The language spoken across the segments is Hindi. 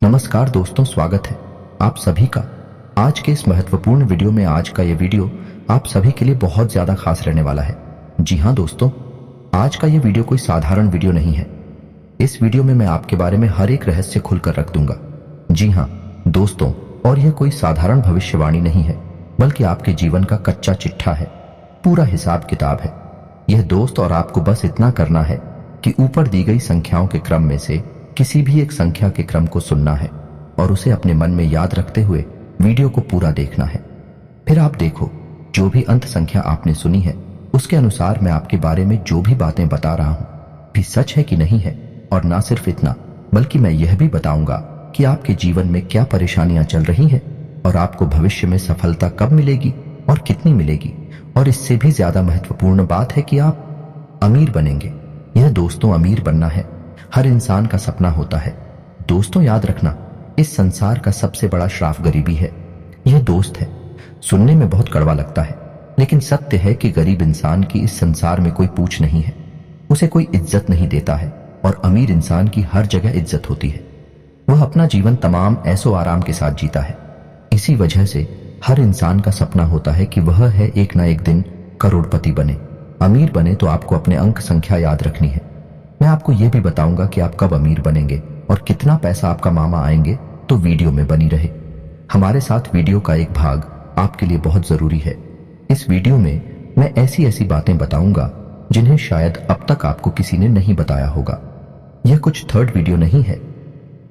नमस्कार दोस्तों, स्वागत है आप सभी का आज के इस महत्वपूर्ण वीडियो में। आज का ये वीडियो आप सभी के लिए बहुत ज्यादा खास रहने वाला है। जी हाँ दोस्तों, आज का ये वीडियो कोई साधारण वीडियो नहीं है। इस वीडियो में मैं आपके बारे में हर एक रहस्य खुलकर रख दूंगा। जी हाँ दोस्तों, और यह कोई साधारण भविष्यवाणी नहीं है, बल्कि आपके जीवन का कच्चा चिट्ठा है, पूरा हिसाब किताब है। यह दोस्त और आपको बस इतना करना है कि ऊपर दी गई संख्याओं के क्रम में से किसी भी एक संख्या के क्रम को सुनना है और उसे अपने मन में याद रखते हुए वीडियो को पूरा देखना है। फिर आप देखो, जो भी अंत संख्या आपने सुनी है उसके अनुसार मैं आपके बारे में जो भी बातें बता रहा हूं भी सच है कि नहीं है। और ना सिर्फ इतना, बल्कि मैं यह भी बताऊंगा कि आपके जीवन में क्या परेशानियां चल रही हैं और आपको भविष्य में सफलता कब मिलेगी और कितनी मिलेगी। और इससे भी ज्यादा महत्वपूर्ण बात है कि आप अमीर बनेंगे। यह दोस्तों अमीर बनना है, हर इंसान का सपना होता है। दोस्तों याद रखना, इस संसार का सबसे बड़ा श्राप गरीबी है। यह दोस्त है, सुनने में बहुत कड़वा लगता है, लेकिन सत्य है कि गरीब इंसान की इस संसार में कोई पूछ नहीं है, उसे कोई इज्जत नहीं देता है। और अमीर इंसान की हर जगह इज्जत होती है। वह अपना जीवन तमाम ऐसो आराम के साथ जीता है। इसी वजह से हर इंसान का सपना होता है कि वह है एक ना एक दिन करोड़पति बने, अमीर बने। तो आपको अपने अंक संख्या याद रखनी है। मैं आपको यह भी बताऊंगा कि आप कब अमीर बनेंगे और कितना पैसा आपका मामा आएंगे। तो वीडियो में बनी रहे। हमारे साथ वीडियो का एक भाग आपके लिए बहुत जरूरी है। इस वीडियो में मैं ऐसी ऐसी बातें बताऊंगा जिन्हें शायद अब तक आपको किसी ने नहीं बताया होगा। यह कुछ थर्ड वीडियो नहीं है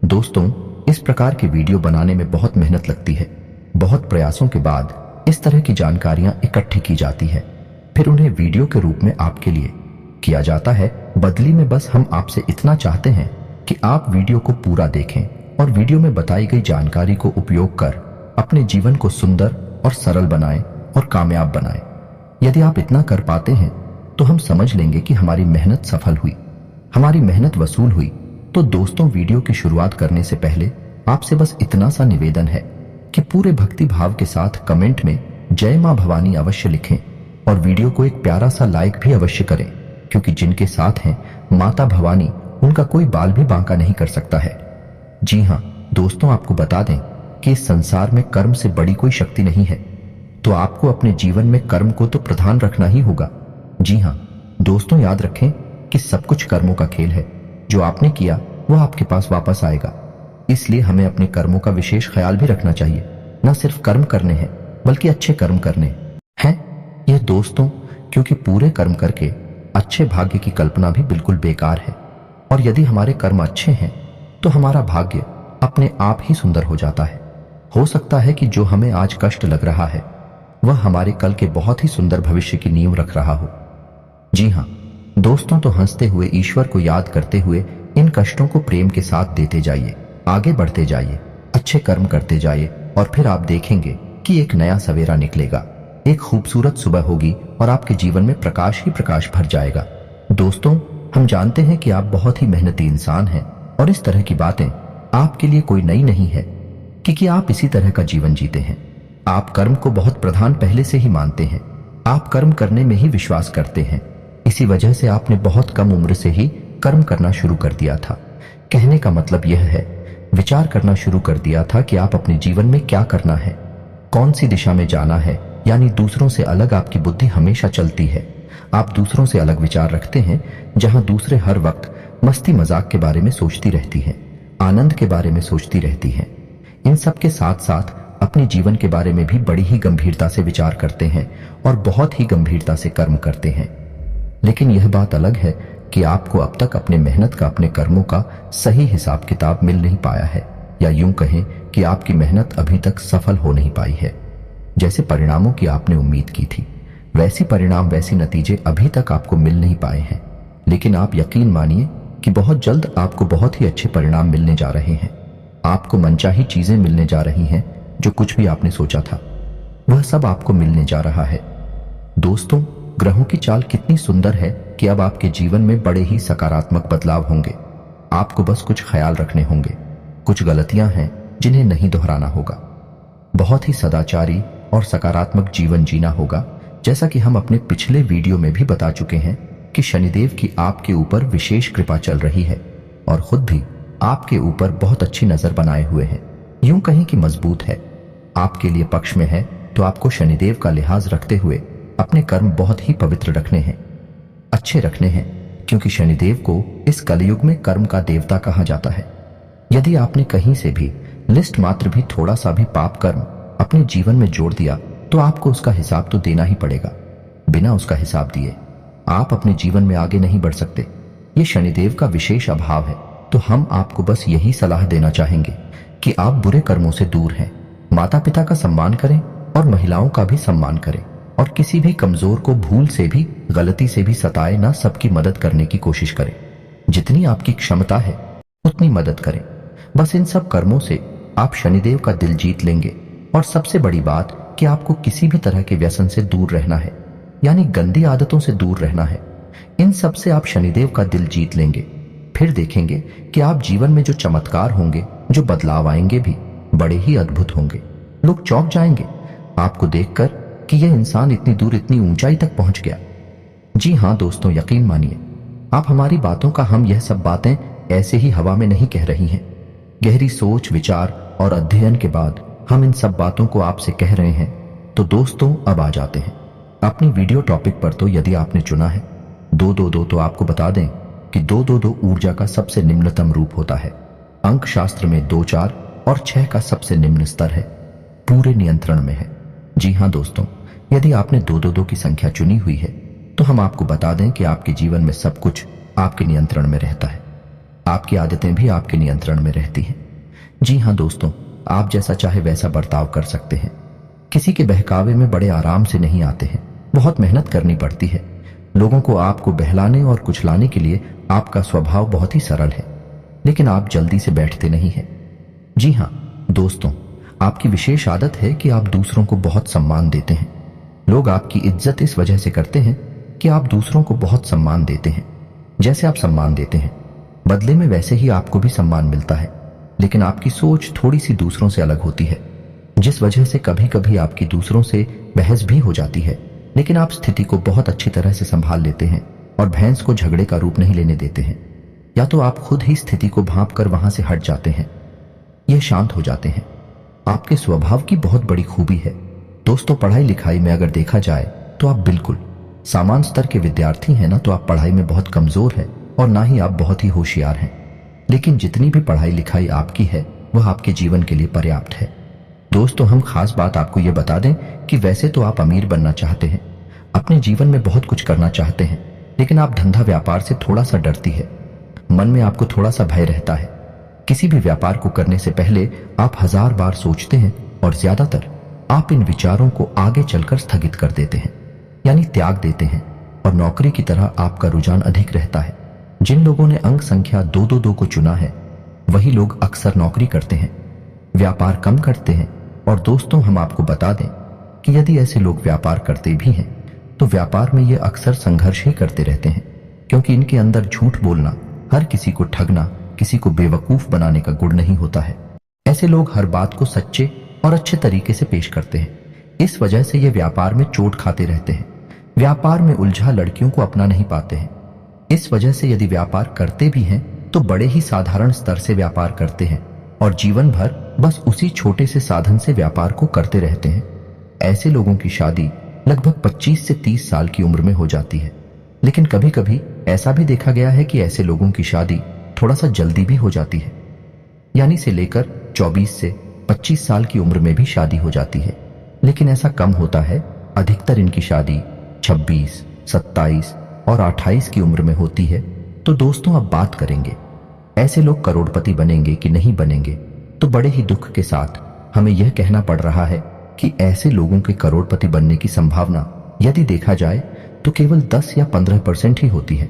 दोस्तों। इस प्रकार के वीडियो बनाने में बहुत मेहनत लगती है। बहुत प्रयासों के बाद इस तरह की जानकारियां इकट्ठी की जाती है, फिर उन्हें वीडियो के रूप में आपके लिए किया जाता है। बदली में बस हम आपसे इतना चाहते हैं कि आप वीडियो को पूरा देखें और वीडियो में बताई गई जानकारी को उपयोग कर अपने जीवन को सुंदर और सरल बनाएं और कामयाब बनाएं। यदि आप इतना कर पाते हैं तो हम समझ लेंगे कि हमारी मेहनत सफल हुई, हमारी मेहनत वसूल हुई। तो दोस्तों, वीडियो की शुरुआत करने से पहले आपसे बस इतना सा निवेदन है कि पूरे भक्ति भाव के साथ कमेंट में जय मां भवानी अवश्य लिखें और वीडियो को एक प्यारा सा लाइक भी अवश्य करें, क्योंकि जिनके साथ हैं माता भवानी उनका कोई बाल भी बांका नहीं कर सकता है। जी हाँ दोस्तों, आपको बता दें कि इस संसार में कर्म से बड़ी कोई शक्ति नहीं है, तो आपको अपने जीवन में कर्म को तो प्रधान रखना ही होगा। जी हाँ दोस्तों, याद रखें कि सब कुछ कर्मों का खेल है। जो आपने किया वह आपके पास वापस आएगा। इसलिए हमें अपने कर्मों का विशेष ख्याल भी रखना चाहिए। न सिर्फ कर्म करने हैं, बल्कि अच्छे कर्म करने हैं। यह दोस्तों, क्योंकि पूरे कर्म करके अच्छे भाग्य की कल्पना भी बिल्कुल बेकार है। और यदि हमारे कर्म अच्छे हैं तो हमारा भाग्य अपने आप ही सुंदर हो जाता है। हो सकता है कि जो हमें आज कष्ट लग रहा है वह हमारे कल के बहुत ही सुंदर भविष्य की नींव रख रहा हो। जी हाँ दोस्तों, तो हंसते हुए ईश्वर को याद करते हुए इन कष्टों को प्रेम के साथ देते जाइए, आगे बढ़ते जाइए, अच्छे कर्म करते जाइए और फिर आप देखेंगे कि एक नया सवेरा निकलेगा, एक खूबसूरत सुबह होगी और आपके जीवन में प्रकाश ही प्रकाश भर जाएगा। दोस्तों, हम जानते हैं कि आप बहुत ही मेहनती इंसान हैं और इस तरह की बातें आपके लिए कोई नई नहीं है, क्योंकि आप इसी तरह का जीवन जीते हैं। आप कर्म को बहुत प्रधान पहले से ही मानते हैं। आप कर्म करने में ही विश्वास करते हैं। इसी वजह से आपने बहुत कम उम्र से ही कर्म करना शुरू कर दिया था। कहने का मतलब यह है, विचार करना शुरू कर दिया था कि आप अपने जीवन में क्या करना है, कौन सी दिशा में जाना है। यानी दूसरों से अलग आपकी बुद्धि हमेशा चलती है। आप दूसरों से अलग विचार रखते हैं, जहां दूसरे हर वक्त मस्ती मजाक के बारे में सोचती रहती हैं, आनंद के बारे में सोचती रहती हैं। इन सब के साथ साथ अपने जीवन के बारे में भी बड़ी ही गंभीरता से विचार करते हैं और बहुत ही गंभीरता से कर्म करते हैं। लेकिन यह बात अलग है कि आपको अब तक अपने मेहनत का, अपने कर्मों का सही हिसाब किताब मिल नहीं पाया है, या यूं कहें कि आपकी मेहनत अभी तक सफल हो नहीं पाई है। जैसे परिणामों की आपने उम्मीद की थी, वैसी परिणाम, वैसी नतीजे अभी तक आपको मिल नहीं पाए हैं। लेकिन आप यकीन मानिए कि बहुत जल्द आपको बहुत ही अच्छे परिणाम मिलने जा रहे हैं। आपको मनचाही चीजें मिलने जा रही हैं। जो कुछ भी आपने सोचा था वह सब आपको मिलने जा रहा है। दोस्तों, ग्रहों की चाल कितनी सुंदर है कि अब आपके जीवन में बड़े ही सकारात्मक बदलाव होंगे। आपको बस कुछ ख्याल रखने होंगे। कुछ गलतियां हैं जिन्हें नहीं दोहराना होगा। बहुत ही सदाचारी और सकारात्मक जीवन जीना होगा। जैसा कि हम अपने पिछले वीडियो में भी बता चुके हैं कि शनिदेव की आपके ऊपर विशेष कृपा चल रही है और खुद भी आपके ऊपर बहुत अच्छी नजर बनाए हुए हैं, यूं कहें कि मजबूत है। आपके लिए पक्ष में है तो आपको शनिदेव का लिहाज रखते हुए अपने कर्म बहुत ही पवित्र रखने हैं, अच्छे रखने हैं, क्योंकि शनिदेव को इस कलयुग में कर्म का देवता कहा जाता है। यदि आपने कहीं से भी लिस्ट मात्र भी थोड़ा सा भी पाप कर्म अपने जीवन में जोड़ दिया तो आपको उसका हिसाब तो देना ही पड़ेगा। बिना उसका हिसाब दिए आप अपने जीवन में आगे नहीं बढ़ सकते। ये शनिदेव का विशेष अभाव है। तो हम आपको बस यही सलाह देना चाहेंगे कि आप बुरे कर्मों से दूर हैं, माता पिता का सम्मान करें और महिलाओं का भी सम्मान करें, और किसी भी कमजोर को भूल से भी गलती से भी सताए ना, सबकी मदद करने की कोशिश करें। जितनी आपकी क्षमता है उतनी मदद करें। बस इन सब कर्मों से आप शनिदेव का दिल जीत लेंगे। और सबसे बड़ी बात कि आपको किसी भी तरह के व्यसन से दूर रहना है, यानी गंदी आदतों से दूर रहना है। इन सब से आप शनिदेव का दिल जीत लेंगे। फिर देखेंगे कि आप जीवन में जो चमत्कार होंगे, जो बदलाव आएंगे भी बड़े ही अद्भुत होंगे। लोग चौंक जाएंगे आपको देखकर कि यह इंसान इतनी दूर इतनी ऊंचाई तक पहुंच गया। जी हाँ दोस्तों, यकीन मानिए आप हमारी बातों का, हम यह सब बातें ऐसे ही हवा में नहीं कह रही हैं। गहरी सोच विचार और अध्ययन के बाद हम इन सब बातों को आपसे कह रहे हैं। तो दोस्तों अब आ जाते हैं अपनी वीडियो टॉपिक पर। तो यदि आपने चुना है 222, तो आपको बता दें कि 222 ऊर्जा का सबसे निम्नतम रूप होता है। अंक शास्त्र में 2, 4 और 6 का सबसे निम्न स्तर है, पूरे नियंत्रण में है। जी हाँ दोस्तों, यदि आपने 222 की संख्या चुनी हुई है तो हम आपको बता दें कि आपके जीवन में सब कुछ आपके नियंत्रण में रहता है। आपकी आदतें भी आपके नियंत्रण में रहती हैं। जी हाँ दोस्तों, आप जैसा चाहे वैसा बर्ताव कर सकते हैं। किसी के बहकावे में बड़े आराम से नहीं आते हैं, बहुत मेहनत करनी पड़ती है। लोगों को आपको बहलाने और कुचलाने के लिए आपका स्वभाव बहुत ही सरल है, लेकिन आप जल्दी से बैठते नहीं हैं। जी हाँ दोस्तों, आपकी विशेष आदत है कि आप दूसरों को बहुत सम्मान देते हैं। लोग आपकी इज्जत इस वजह से करते हैं कि आप दूसरों को बहुत सम्मान देते हैं। जैसे आप सम्मान देते हैं, बदले में वैसे ही आपको भी सम्मान मिलता है। लेकिन आपकी सोच थोड़ी सी दूसरों से अलग होती है, जिस वजह से कभी कभी आपकी दूसरों से बहस भी हो जाती है। लेकिन आप स्थिति को बहुत अच्छी तरह से संभाल लेते हैं और भैंस को झगड़े का रूप नहीं लेने देते हैं। या तो आप खुद ही स्थिति को भांप कर वहां से हट जाते हैं, ये शांत हो जाते हैं। आपके स्वभाव की बहुत बड़ी खूबी है दोस्तों। पढ़ाई लिखाई में अगर देखा जाए तो आप बिल्कुल सामान्य स्तर के विद्यार्थी हैं ना, तो आप पढ़ाई में बहुत कमजोर है और ना ही आप बहुत ही होशियार हैं। लेकिन जितनी भी पढ़ाई लिखाई आपकी है वह आपके जीवन के लिए पर्याप्त है। दोस्तों हम खास बात आपको यह बता दें कि वैसे तो आप अमीर बनना चाहते हैं, अपने जीवन में बहुत कुछ करना चाहते हैं, लेकिन आप धंधा व्यापार से थोड़ा सा डरती है। मन में आपको थोड़ा सा भय रहता है। किसी भी व्यापार को करने से पहले आप 1000 बार सोचते हैं और ज्यादातर आप इन विचारों को आगे चलकर स्थगित कर देते हैं, यानी त्याग देते हैं। और नौकरी की तरह आपका रुझान अधिक रहता है। जिन लोगों ने अंक संख्या 222 को चुना है वही लोग अक्सर नौकरी करते हैं, व्यापार कम करते हैं। और दोस्तों हम आपको बता दें कि यदि ऐसे लोग व्यापार करते भी हैं तो व्यापार में ये अक्सर संघर्ष ही करते रहते हैं, क्योंकि इनके अंदर झूठ बोलना, हर किसी को ठगना, किसी को बेवकूफ बनाने का गुण नहीं होता है। ऐसे लोग हर बात को सच्चे और अच्छे तरीके से पेश करते हैं। इस वजह से ये व्यापार में चोट खाते रहते हैं। व्यापार में उलझा लड़कियों को अपना नहीं पाते हैं। इस वजह से यदि व्यापार करते भी हैं तो बड़े ही साधारण स्तर से व्यापार करते हैं और जीवन भर बस उसी छोटे से साधन से व्यापार को करते रहते हैं। ऐसे लोगों की शादी लगभग 25 से 30 साल की उम्र में हो जाती है। लेकिन कभी कभी ऐसा भी देखा गया है कि ऐसे लोगों की शादी थोड़ा सा जल्दी भी हो जाती है, यानी से लेकर 24 से 25 साल की उम्र में भी शादी हो जाती है। लेकिन ऐसा कम होता है, अधिकतर इनकी शादी 26, 27 और 28 की उम्र में होती है। तो दोस्तों अब बात करेंगे ऐसे लोग करोड़पति बनेंगे कि नहीं बनेंगे। तो बड़े ही दुख के साथ हमें यह कहना पड़ रहा है कि ऐसे लोगों के करोड़पति बनने की संभावना यदि देखा जाए तो केवल 10 या 15% ही होती है।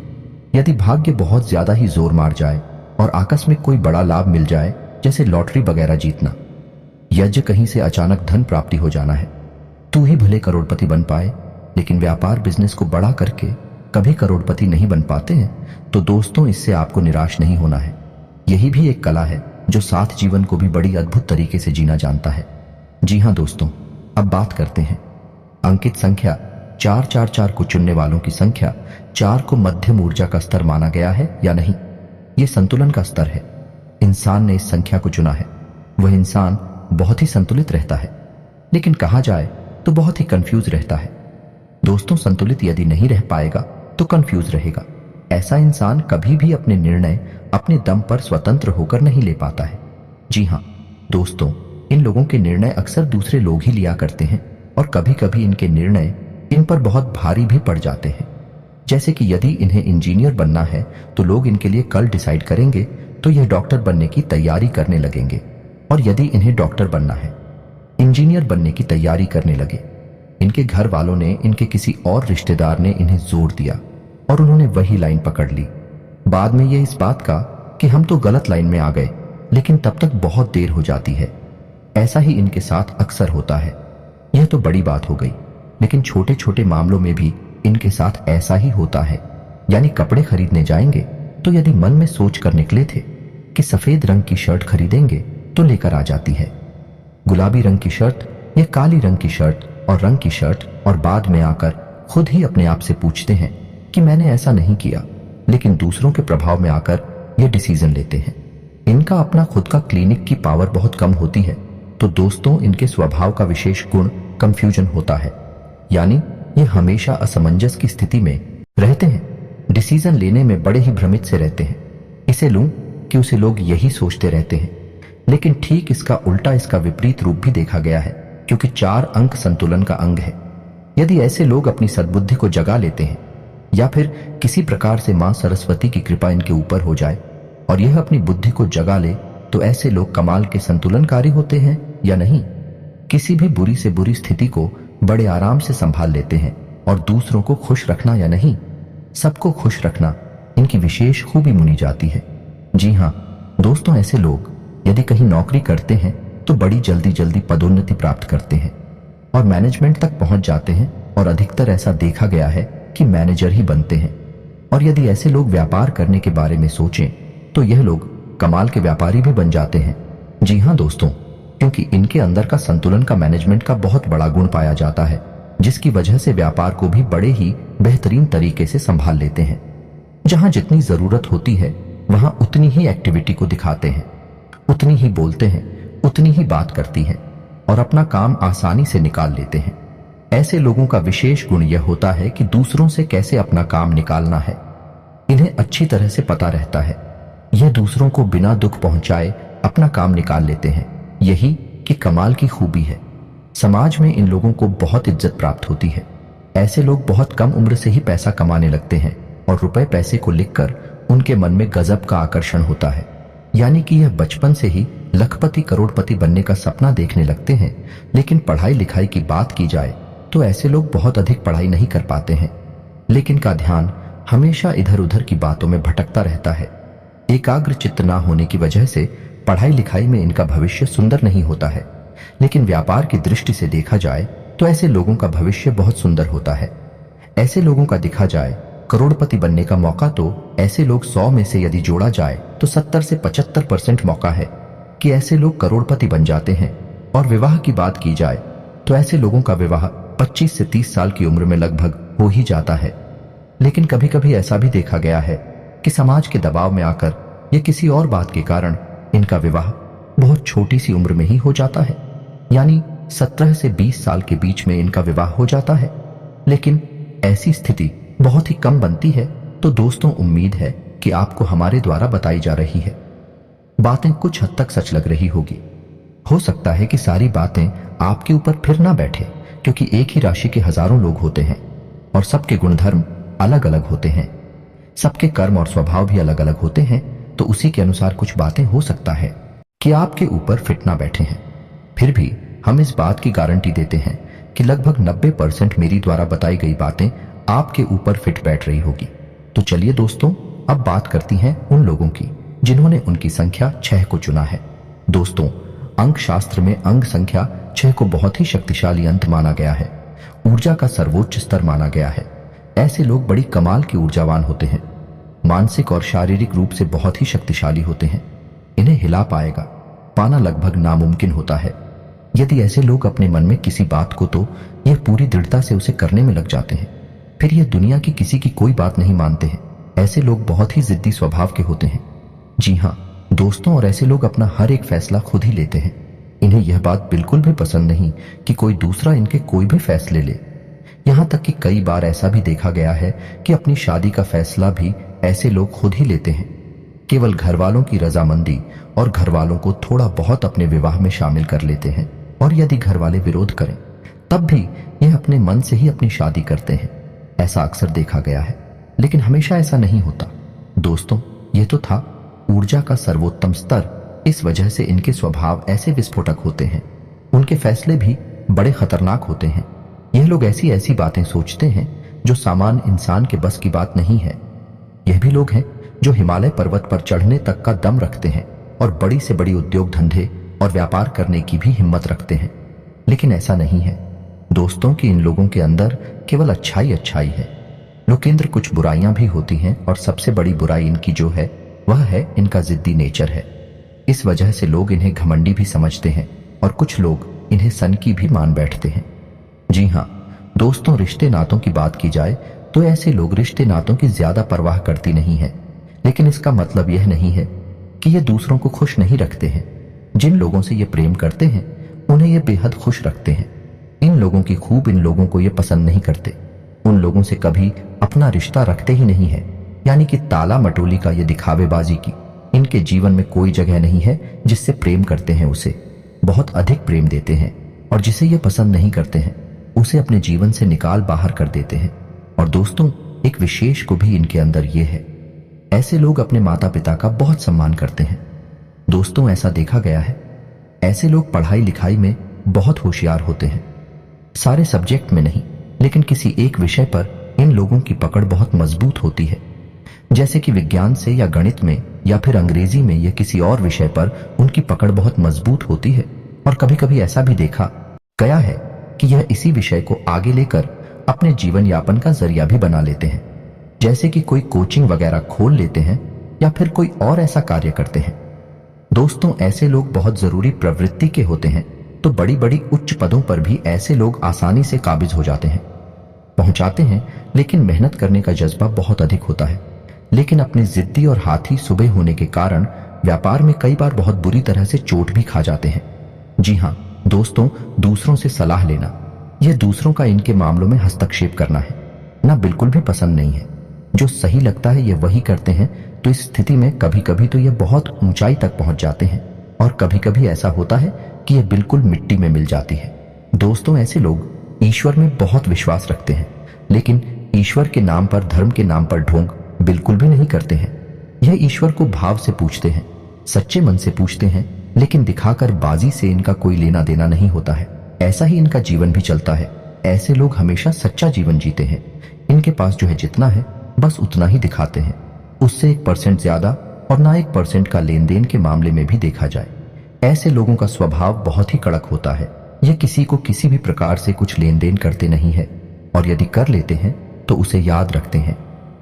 यदि भाग्य बहुत ज्यादा ही जोर मार जाए और आकस्मिक कोई बड़ा लाभ मिल जाए, जैसे लॉटरी वगैरह जीतना, यज्ञ कहीं से अचानक धन प्राप्ति हो जाना है, तो ही भले करोड़पति बन पाए। लेकिन व्यापार बिजनेस को बड़ा करके कभी करोड़पति नहीं बन पाते हैं। तो दोस्तों इससे आपको निराश नहीं होना है। यही भी एक कला है जो साथ जीवन को भी बड़ी अद्भुत तरीके से जीना जानता है। जी हाँ दोस्तों, अब बात करते हैं अंकित संख्या 444 को चुनने वालों की संख्या 4 को मध्यम ऊर्जा का स्तर माना गया है या नहीं। ये संतुलन का स्तर है। इंसान ने इस संख्या को चुना है वह इंसान बहुत ही संतुलित रहता है, लेकिन कहा जाए तो बहुत ही कंफ्यूज रहता है। दोस्तों, संतुलित यदि नहीं रह पाएगा तो कंफ्यूज रहेगा। ऐसा इंसान कभी भी अपने निर्णय अपने दम पर स्वतंत्र होकर नहीं ले पाता है। जी हाँ दोस्तों, इन लोगों के निर्णय अक्सर दूसरे लोग ही लिया करते हैं और कभी कभी इनके निर्णय इन पर बहुत भारी भी पड़ जाते हैं। जैसे कि यदि इन्हें इंजीनियर बनना है तो लोग इनके लिए कल डिसाइड करेंगे तो यह डॉक्टर बनने की तैयारी करने लगेंगे, और यदि इन्हें डॉक्टर बनना है, इंजीनियर बनने की तैयारी करने लगे। इनके घर वालों ने, इनके किसी और रिश्तेदार ने इन्हें जोर दिया और उन्होंने वही लाइन पकड़ ली। बाद में ये इस बात का कि हम तो गलत लाइन में आ गए, लेकिन तब तक बहुत देर हो जाती है। ऐसा ही इनके साथ अक्सर होता है। यह तो बड़ी बात हो गई, लेकिन छोटे छोटे मामलों में भी इनके साथ ऐसा ही होता है। यानी कपड़े खरीदने जाएंगे तो यदि मन में सोच कर निकले थे कि सफेद रंग की शर्ट खरीदेंगे तो लेकर आ जाती है गुलाबी रंग की शर्ट या काली रंग की शर्ट और रंग की शर्ट, और बाद में आकर खुद ही अपने आप से पूछते हैं कि मैंने ऐसा नहीं किया, लेकिन दूसरों के प्रभाव में आकर ये डिसीजन लेते हैं। इनका अपना खुद का क्लिनिक की पावर बहुत कम होती है। तो दोस्तों, इनके स्वभाव का विशेष गुण कंफ्यूजन होता है, यानी ये हमेशा असमंजस की स्थिति में रहते हैं। डिसीजन लेने में बड़े ही भ्रमित से रहते हैं। इसे लूं कि उसे लोग यही सोचते रहते हैं, लेकिन ठीक इसका उल्टा, इसका विपरीत रूप भी देखा गया है, क्योंकि 4 अंक संतुलन का अंग है। यदि ऐसे लोग अपनी सद्बुद्धि को जगा लेते हैं या फिर किसी प्रकार से मां सरस्वती की कृपा इनके ऊपर हो जाए और यह अपनी बुद्धि को जगा ले, तो ऐसे लोग कमाल के संतुलनकारी होते हैं या नहीं। किसी भी बुरी से बुरी स्थिति को बड़े आराम से संभाल लेते हैं, और दूसरों को खुश रखना या नहीं, सबको खुश रखना इनकी विशेष खूबी मानी जाती है। जी हाँ दोस्तों, ऐसे लोग यदि कहीं नौकरी करते हैं तो बड़ी जल्दी जल्दी पदोन्नति प्राप्त करते हैं और मैनेजमेंट तक पहुंच जाते हैं, और अधिकतर ऐसा देखा गया है कि मैनेजर ही बनते हैं। और यदि ऐसे लोग व्यापार करने के बारे में सोचें तो यह लोग कमाल के व्यापारी भी बन जाते हैं। जी हाँ दोस्तों, क्योंकि इनके अंदर का संतुलन का मैनेजमेंट का बहुत बड़ा गुण पाया जाता है, जिसकी वजह से व्यापार को भी बड़े ही बेहतरीन तरीके से संभाल लेते हैं। जहां जितनी जरूरत होती है वहां उतनी ही एक्टिविटी को दिखाते हैं, उतनी ही बोलते हैं, उतनी ही बात करती हैं और अपना काम आसानी से निकाल लेते हैं। ऐसे लोगों का विशेष गुण यह होता है कि दूसरों से कैसे अपना काम निकालना है इन्हें अच्छी तरह से पता रहता है। यह दूसरों को बिना दुख पहुंचाए अपना काम निकाल लेते हैं। यही कि कमाल की खूबी है। समाज में इन लोगों को बहुत इज्जत प्राप्त होती है। ऐसे लोग बहुत कम उम्र से ही पैसा कमाने लगते हैं और रुपए पैसे को लिखकर उनके मन में गजब का आकर्षण होता है। यानी कि यह बचपन से ही लखपति करोड़पति बनने का सपना देखने लगते हैं। लेकिन पढ़ाई लिखाई की बात की जाए तो ऐसे लोग बहुत अधिक पढ़ाई नहीं कर पाते हैं, लेकिन का ध्यान हमेशा इधर उधर की बातों में भटकता रहता है। एकाग्र चित्त ना होने की वजह से पढ़ाई लिखाई में इनका भविष्य सुंदर नहीं होता है, लेकिन व्यापार की दृष्टि से देखा जाए तो ऐसे लोगों का भविष्य बहुत सुंदर होता है। ऐसे लोगों का देखा जाए करोड़पति बनने का मौका तो ऐसे लोग 100 में से यदि जोड़ा जाए तो 70 से 75% मौका है कि ऐसे लोग करोड़पति बन जाते हैं। और विवाह की बात की जाए तो ऐसे लोगों का विवाह 25 से 30 साल की उम्र में लगभग हो ही जाता है। लेकिन कभी कभी ऐसा भी देखा गया है कि समाज के दबाव में आकर या किसी और बात के कारण इनका विवाह बहुत छोटी सी उम्र में ही हो जाता है, यानी 17 से 20 साल के बीच में इनका विवाह हो जाता है। लेकिन ऐसी स्थिति बहुत ही कम बनती है। तो दोस्तों, उम्मीद है कि आपको हमारे द्वारा बताई जा रही है बातें कुछ हद तक सच लग रही होगी। हो सकता है कि सारी बातें आपके ऊपर फिर ना बैठे, क्योंकि एक ही राशि के हजारों लोग होते हैं और सबके गुणधर्म अलग अलग होते हैं, सबके कर्म और स्वभाव भी अलग अलग होते हैं। तो उसी के अनुसार कुछ बातें हो सकता है कि आपके ऊपर फिट ना बैठे हैं। फिर भी हम इस बात की गारंटी देते हैं कि लगभग 90% मेरी द्वारा बताई गई बातें आपके ऊपर फिट बैठ रही होगी। तो चलिए दोस्तों, अब बात करती हैं उन लोगों की जिन्होंने उनकी संख्या 6 को चुना है। दोस्तों, अंक शास्त्र में अंक संख्या 6 को बहुत ही शक्तिशाली अंक माना गया है, ऊर्जा का सर्वोच्च स्तर माना गया है। ऐसे लोग बड़ी कमाल के ऊर्जावान होते हैं, मानसिक और शारीरिक रूप से बहुत ही शक्तिशाली होते हैं। इन्हें हिला पाना लगभग नामुमकिन होता है। यदि ऐसे लोग अपने मन में किसी बात को तो यह पूरी दृढ़ता से उसे करने में लग जाते हैं, फिर यह दुनिया की किसी की कोई बात नहीं मानते हैं। ऐसे लोग बहुत ही जिद्दी स्वभाव के होते हैं। जी हाँ, दोस्तों, और ऐसे लोग अपना हर एक फैसला खुद ही लेते हैं। इन्हें यह बात बिल्कुल भी पसंद नहीं कि कोई दूसरा इनके कोई भी फैसले ले। यहाँ तक कि कई बार ऐसा भी देखा गया है कि अपनी शादी का फैसला भी ऐसे लोग खुद ही लेते हैं। केवल घर वालों की रजामंदी और घर वालों को थोड़ा बहुत अपने विवाह में शामिल कर लेते हैं, और यदि घर वाले विरोध करें तब भी यह अपने मन से ही अपनी शादी करते हैं। ऐसा अक्सर देखा गया है, लेकिन हमेशा ऐसा नहीं होता। दोस्तों, यह तो था ऊर्जा का सर्वोत्तम स्तर। इस वजह से इनके स्वभाव ऐसे विस्फोटक होते हैं। उनके फैसले भी बड़े खतरनाक होते हैं। यह लोग ऐसी ऐसी बातें सोचते हैं जो सामान्य इंसान के बस की बात नहीं है। यह भी लोग हैं जो हिमालय पर्वत पर चढ़ने तक का दम रखते हैं और बड़ी से बड़ी उद्योग धंधे और व्यापार करने की भी हिम्मत रखते हैं। लेकिन ऐसा नहीं है दोस्तों कि इन लोगों के अंदर केवल अच्छाई अच्छाई है। लोकेंद्र, कुछ बुराइयां भी होती हैं, और सबसे बड़ी बुराई इनकी जो है वह है इनका जिद्दी नेचर है। इस वजह से लोग इन्हें घमंडी भी समझते हैं और कुछ लोग इन्हें सनकी भी मान बैठते हैं। जी हाँ दोस्तों, रिश्ते नातों की बात की जाए तो ऐसे लोग रिश्ते नातों की ज्यादा परवाह करती नहीं है। लेकिन इसका मतलब यह नहीं है कि ये दूसरों को खुश नहीं रखते हैं। जिन लोगों से ये प्रेम करते हैं उन्हें ये बेहद खुश रखते हैं। इन लोगों की खूब इन लोगों को ये पसंद नहीं करते। उन लोगों से कभी अपना रिश्ता रखते ही नहीं है। यानी कि ताला मटोली का ये दिखावेबाजी की इनके जीवन में कोई जगह नहीं है। जिससे प्रेम करते हैं उसे बहुत अधिक प्रेम देते हैं, और जिसे ये पसंद नहीं करते हैं उसे अपने जीवन से निकाल बाहर कर देते हैं। और दोस्तों, एक विशेष को भी इनके अंदर ये है, ऐसे लोग अपने माता पिता का बहुत सम्मान करते हैं। दोस्तों, ऐसा देखा गया है ऐसे लोग पढ़ाई लिखाई में बहुत होशियार होते हैं। सारे सब्जेक्ट में नहीं, लेकिन किसी एक विषय पर इन लोगों की पकड़ बहुत मजबूत होती है। जैसे कि विज्ञान से या गणित में या फिर अंग्रेजी में या किसी और विषय पर उनकी पकड़ बहुत मजबूत होती है। और कभी कभी ऐसा भी देखा गया है कि यह इसी विषय को आगे लेकर अपने जीवन यापन का जरिया भी बना लेते हैं। जैसे कि कोई कोचिंग वगैरह खोल लेते हैं या फिर कोई और ऐसा कार्य करते हैं। दोस्तों, ऐसे लोग बहुत जरूरी प्रवृत्ति के होते हैं, तो बड़ी बड़ी उच्च पदों पर भी ऐसे लोग आसानी से काबिज हो जाते हैं, पहुंचाते हैं। लेकिन मेहनत करने का जज्बा बहुत अधिक होता है। लेकिन अपने जिद्दी और हाथी सुबह होने के कारण व्यापार में कई बार बहुत बुरी तरह से चोट भी खा जाते हैं। जी हाँ दोस्तों, दूसरों से सलाह लेना, यह दूसरों का इनके मामलों में हस्तक्षेप करना है ना, बिल्कुल भी पसंद नहीं है। जो सही लगता है ये वही करते हैं। तो इस स्थिति में कभी कभी तो ये बहुत ऊंचाई तक पहुंच जाते हैं, और कभी कभी ऐसा होता है कि ये बिल्कुल मिट्टी में मिल जाती है। दोस्तों, ऐसे लोग ईश्वर में बहुत विश्वास रखते हैं, लेकिन ईश्वर के नाम पर, धर्म के नाम पर ढोंग बिल्कुल भी नहीं करते हैं। यह ईश्वर को भाव से पूछते हैं, सच्चे मन से पूछते हैं, लेकिन दिखाकर बाजी से इनका कोई लेना देना नहीं होता है। ऐसा ही इनका जीवन भी चलता है। ऐसे लोग हमेशा सच्चा जीवन जीते हैं। इनके पास जो है जितना है बस उतना ही दिखाते हैं, उससे 1% ज्यादा और ना 1% का लेन देन के मामले में भी देखा जाए। ऐसे लोगों का स्वभाव बहुत ही कड़क होता है। यह किसी को किसी भी प्रकार से कुछ लेन देन करते नहीं है, और यदि कर लेते हैं तो उसे याद रखते हैं।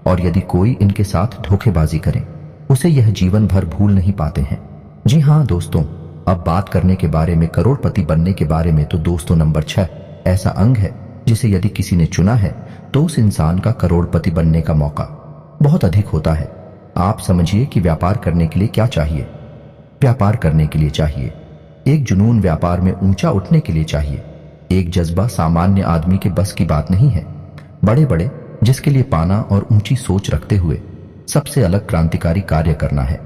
और यदि कोई इनके साथ धोखेबाजी करे उसे यह जीवन भर भूल नहीं पाते हैं। जी हाँ दोस्तों, अब बात करने के बारे में करोड़पति बनने के बारे में, तो दोस्तों नंबर 6 ऐसा अंग है जिसे यदि किसी ने चुना है तो उस इंसान का करोड़पति बनने का मौका बहुत अधिक होता है। आप समझिए कि व्यापार करने के लिए क्या चाहिए। व्यापार करने के लिए चाहिए एक जुनून, व्यापार में ऊंचा उठने के लिए चाहिए एक जज्बा। सामान्य आदमी के बस की बात नहीं है। बड़े बड़े जिसके लिए पाना और ऊंची सोच रखते हुए सबसे अलग क्रांतिकारी कार्य करना है।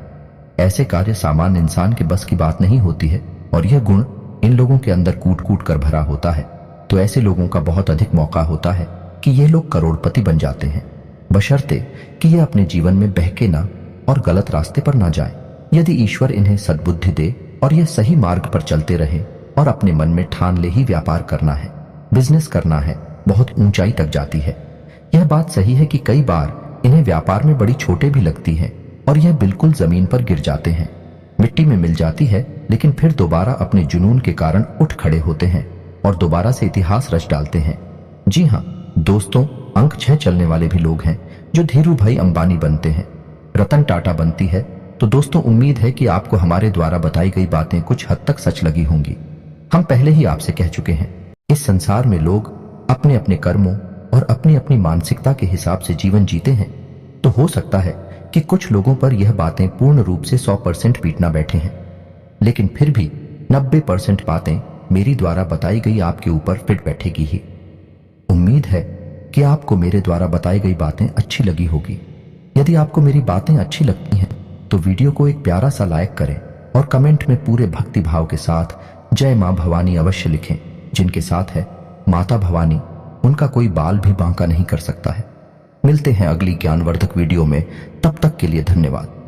ऐसे कार्य सामान्य इंसान के बस की बात नहीं होती है, और यह गुण इन लोगों के अंदर कूट कूट कर भरा होता है। तो ऐसे लोगों का बहुत अधिक मौका होता है कि ये लोग करोड़पति बन जाते हैं, बशर्ते कि ये अपने जीवन में बहके ना और गलत रास्ते पर ना जाए। यदि ईश्वर इन्हें सद्बुद्धि दे और ये सही मार्ग पर चलते रहे और अपने मन में ठान ले ही व्यापार करना है, बिजनेस करना है, बहुत ऊंचाई तक जाती है। यह बात सही है कि कई बार इन्हें व्यापार में बड़ी चोटें भी लगती हैं और यह बिल्कुल जमीन पर गिर जाते हैं, मिट्टी में मिल जाती है, लेकिन फिर दोबारा अपने जुनून के कारण उठ खड़े होते हैं और दोबारा से इतिहास रच डालते हैं। जी हाँ दोस्तों, अंक 6 चलने वाले भी लोग हैं जो धीरू भाई अंबानी बनते हैं, रतन टाटा बनती है। तो दोस्तों, उम्मीद है कि आपको हमारे द्वारा बताई गई बातें कुछ हद तक सच लगी होंगी। हम पहले ही आपसे कह चुके हैं, इस संसार में लोग अपने अपने कर्मों और अपनी अपनी मानसिकता के हिसाब से जीवन जीते हैं। तो हो सकता है कि कुछ लोगों पर यह बातें पूर्ण रूप से 100% बीतना बैठे हैं, लेकिन फिर भी 90% बातें मेरी द्वारा बताई गई आपके ऊपर फिट बैठेगी ही। उम्मीद है कि आपको मेरे द्वारा बताई गई बातें अच्छी लगी होगी। यदि आपको मेरी बातें अच्छी लगती हैं तो वीडियो को एक प्यारा सा लाइक करें और कमेंट में पूरे भक्ति भाव के साथ जय मां भवानी अवश्य लिखें। जिनके साथ है माता भवानी, उनका कोई बाल भी बांका नहीं कर सकता है। मिलते हैं अगली ज्ञानवर्धक वीडियो में, तब तक के लिए धन्यवाद।